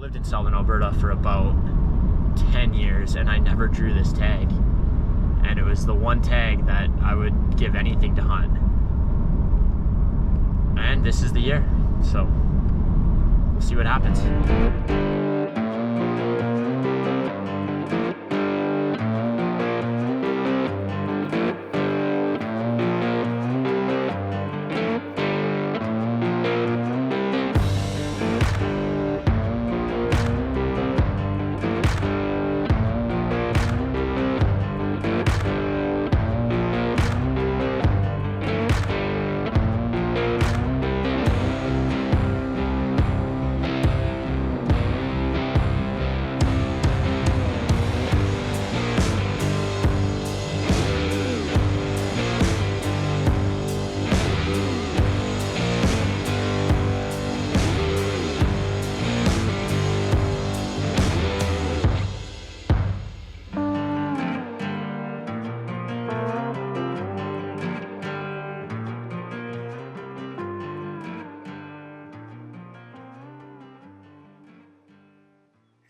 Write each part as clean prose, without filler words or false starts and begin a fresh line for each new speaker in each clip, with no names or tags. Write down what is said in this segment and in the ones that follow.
lived in Southern Alberta for about 10 years and I never drew this tag. And it was the one tag that I would give anything to hunt. And this is the year, so we'll see what happens.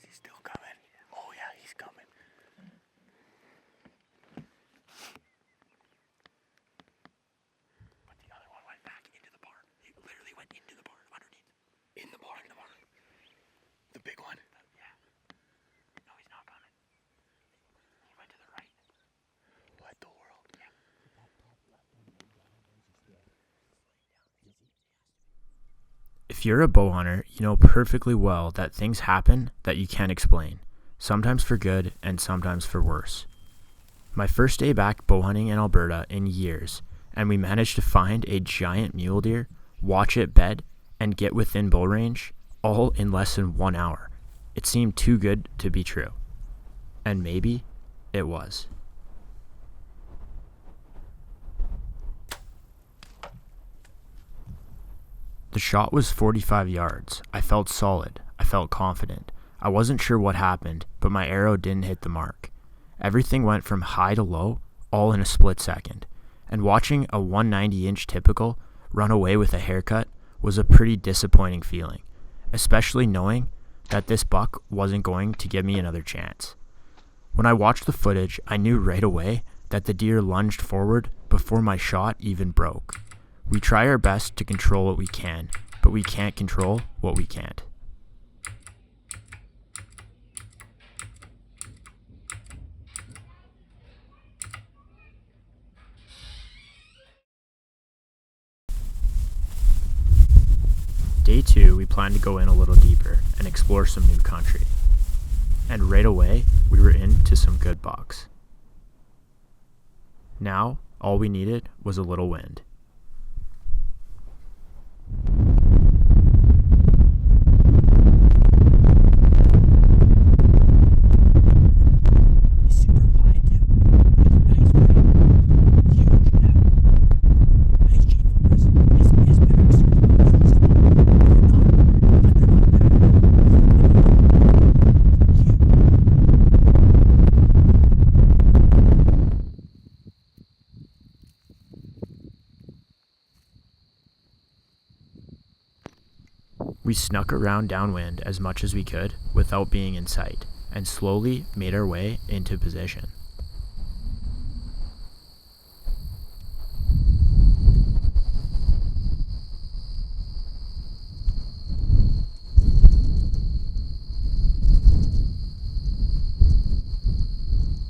Still coming. Oh yeah, he's coming. But the other one went back into the barn. He literally went into the barn, underneath. In the barn. The big one? Yeah. No, he's not coming. He went to the right. What the world? Yeah.
If you're a bow hunter, you know perfectly well that things happen that you can't explain, sometimes for good and sometimes for worse. My first day back bow hunting in Alberta in years, and we managed to find a giant mule deer, watch it bed, and get within bow range, all in less than 1 hour. It seemed too good to be true. And maybe it was. The shot was 45 yards. I felt solid. I felt confident. I wasn't sure what happened, but my arrow didn't hit the mark. Everything went from high to low, all in a split second. And watching a 190-inch typical run away with a haircut was a pretty disappointing feeling, especially knowing that this buck wasn't going to give me another chance. When I watched the footage, I knew right away that the deer lunged forward before my shot even broke. We try our best to control what we can, but we can't control what we can't. Day 2, we planned to go in a little deeper and explore some new country. And right away, we were into some good bucks. Now, all we needed was a little wind. We snuck around downwind as much as we could without being in sight, and slowly made our way into position.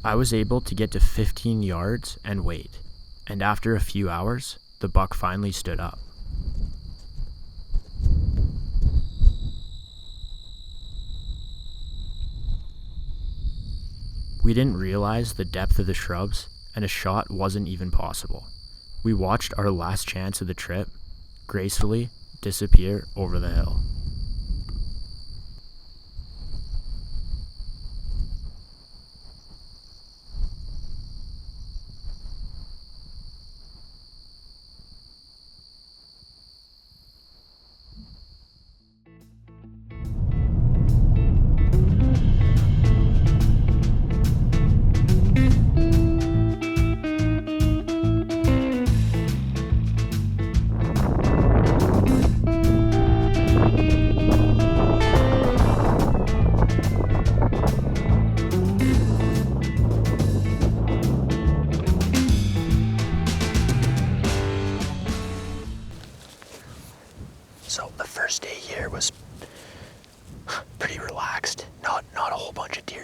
I was able to get to 15 yards and wait, and after a few hours, the buck finally stood up. We didn't realize the depth of the shrubs, and a shot wasn't even possible. We watched our last chance of the trip gracefully disappear over the hill.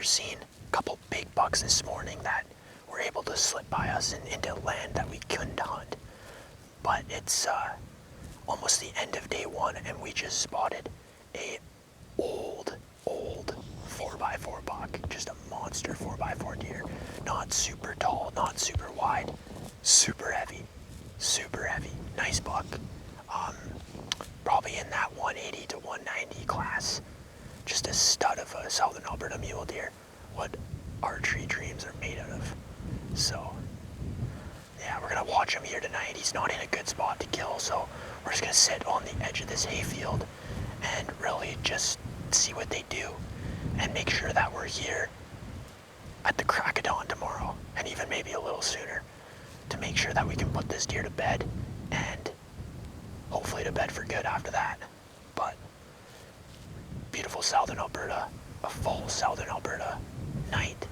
deer seen a couple big bucks this morning that were able to slip by us and into land that we couldn't hunt. But it's almost the end of day one, and we just spotted a old 4x4 buck, just a monster 4x4 deer. Not super tall, not super wide, super heavy, nice buck. Probably in that 180 to 190 class. Just a stud of a Southern Alberta mule deer. What archery dreams are made out of. So, yeah, we're gonna watch him here tonight. He's not in a good spot to kill, so we're just gonna sit on the edge of this hayfield and really just see what they do and make sure that we're here at the crack of dawn tomorrow, and even maybe a little sooner, to make sure that we can put this deer to bed, and hopefully to bed for good after that. But beautiful Southern Alberta, a full Southern Alberta night.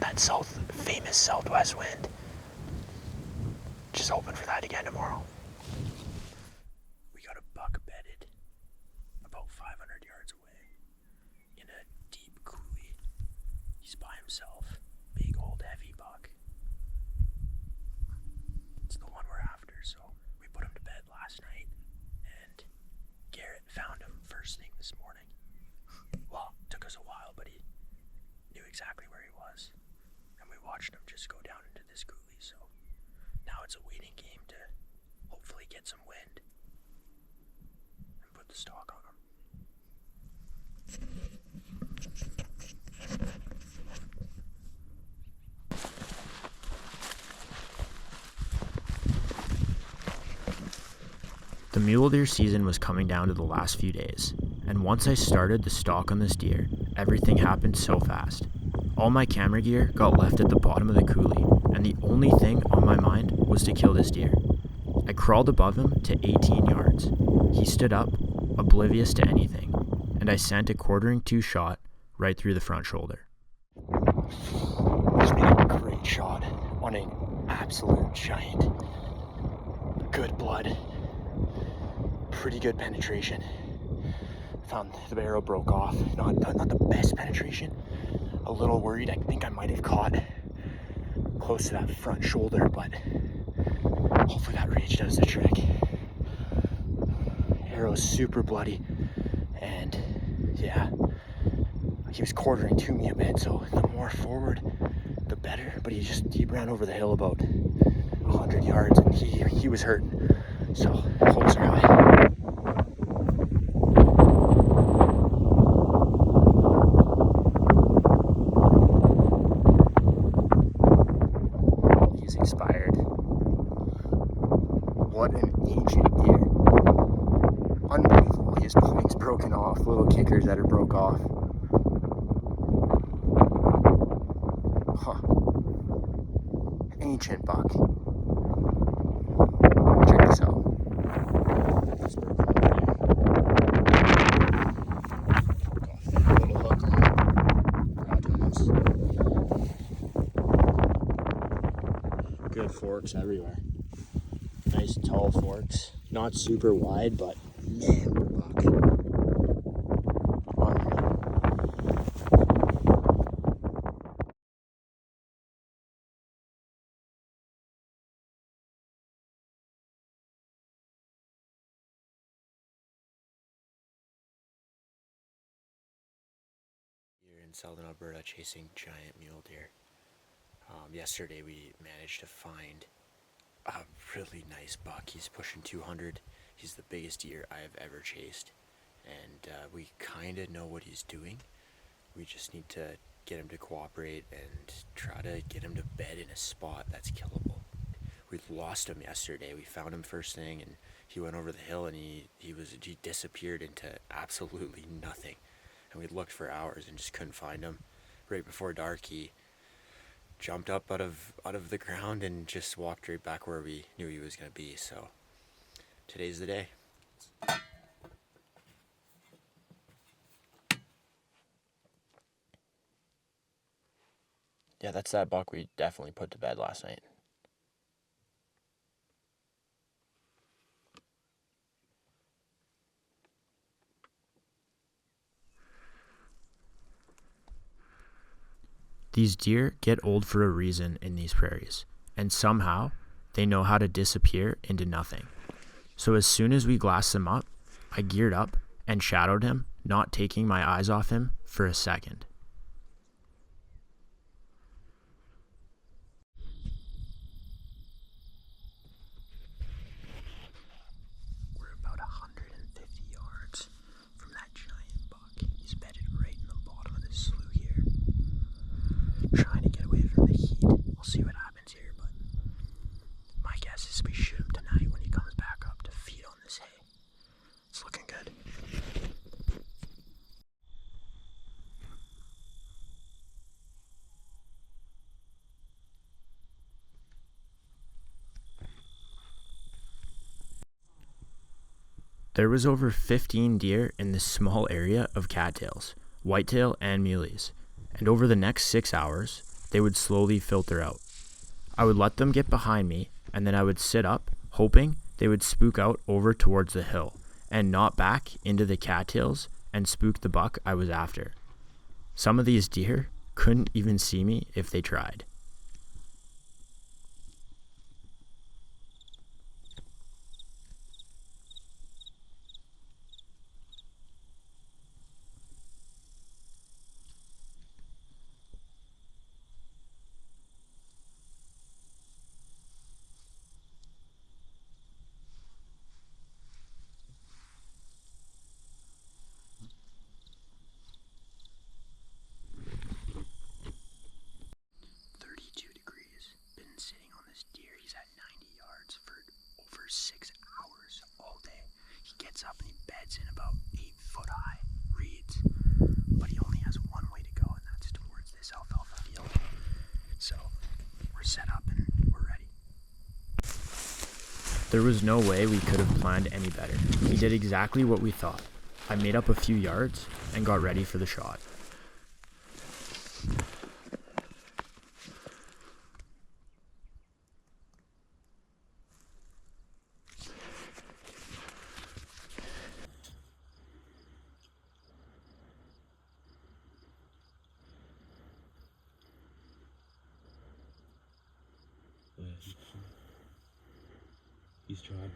That famous southwest wind. Just hoping for that again tomorrow. We got a buck bedded about 500 yards away in a deep coulee. He's by himself. Big old heavy buck. It's the one we're after, so we put him to bed last night, and Garrett found him first thing this morning. Well, it took us a while, but he knew exactly where he was, and we watched him just go down into this coulee, so now it's a waiting game to hopefully get some wind and put the stalk on him.
The mule deer season was coming down to the last few days, and once I started the stalk on this deer, everything happened so fast. All my camera gear got left at the bottom of the coulee, and the only thing on my mind was to kill this deer. I crawled above him to 18 yards. He stood up, oblivious to anything, and I sent a 1/4-2 shot right through the front shoulder.
Just made a great shot on an absolute giant. Good blood. Pretty good penetration. Found the arrow broke off. Not the best penetration. A little worried. I think I might have caught close to that front shoulder, but hopefully that rage does the trick. Arrow's super bloody, and yeah, he was quartering to me a bit, so the more forward the better, but he ran over the hill about 100 yards, and he was hurting, so hopes are high. He's expired. What an ancient deer. Unbelievable. His points broken off, little kickers that are broke off. Huh. Ancient buck. Check this out. Little hook on. Good forks everywhere. Nice tall forks. Not super wide, but man, we're buck. Here in Southern Alberta chasing giant mule deer. Yesterday we managed to find a really nice buck. He's pushing 200. He's the biggest deer I have ever chased, and we kind of know what he's doing. We just need to get him to cooperate and try to get him to bed in a spot that's killable. We lost him yesterday. We found him first thing, and he went over the hill, and he disappeared into absolutely nothing. And we looked for hours and just couldn't find him. Right before dark, he jumped up out of the ground and just walked right back where we knew he was going to be. So today's the day. Yeah, that's that buck we definitely put to bed last night.
These deer get old for a reason in these prairies, and somehow they know how to disappear into nothing. So as soon as we glassed them up, I geared up and shadowed him, not taking my eyes off him for a second.
We're about 150 yards from that giant buck. He's bedded right in the bottom of this slough here. Trying to get away from the heat. We'll see what happens here, but my guess is we shoot him tonight when he comes back up to feed on this hay. It's looking good.
There was over 15 deer in this small area of cattails, whitetail and muleys, and over the next 6 hours, they would slowly filter out. I would let them get behind me, and then I would sit up, hoping they would spook out over towards the hill, and not back into the cattails and spook the buck I was after. Some of these deer couldn't even see me if they tried.
Sitting on this deer, he's at 90 yards for over 6 hours all day. He gets up and he beds in about 8 foot high reeds, but he only has one way to go, and that's towards this alfalfa field. So we're set up and we're ready.
There was no way we could have planned any better. He did exactly what we thought. I made up a few yards and got ready for the shot.
He's trying.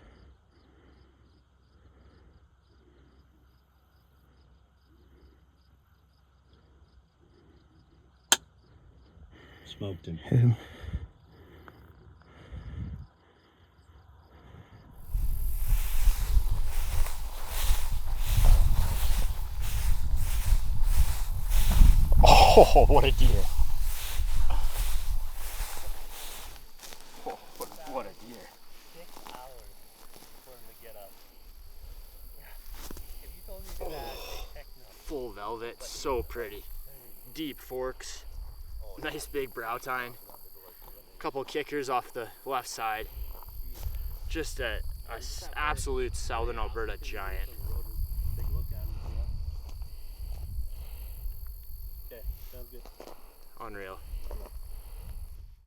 Smoked him.
Hit him. Oh, what a deer. Oh, what a deer.
6 hours for him to get up. If you told me to do that, I'd say heck no.
Full velvet, so pretty. Deep forks, nice big brow tine. Couple kickers off the left side. Just a absolute Southern Alberta giant.
Take a look at him. Okay, sounds good.
Unreal.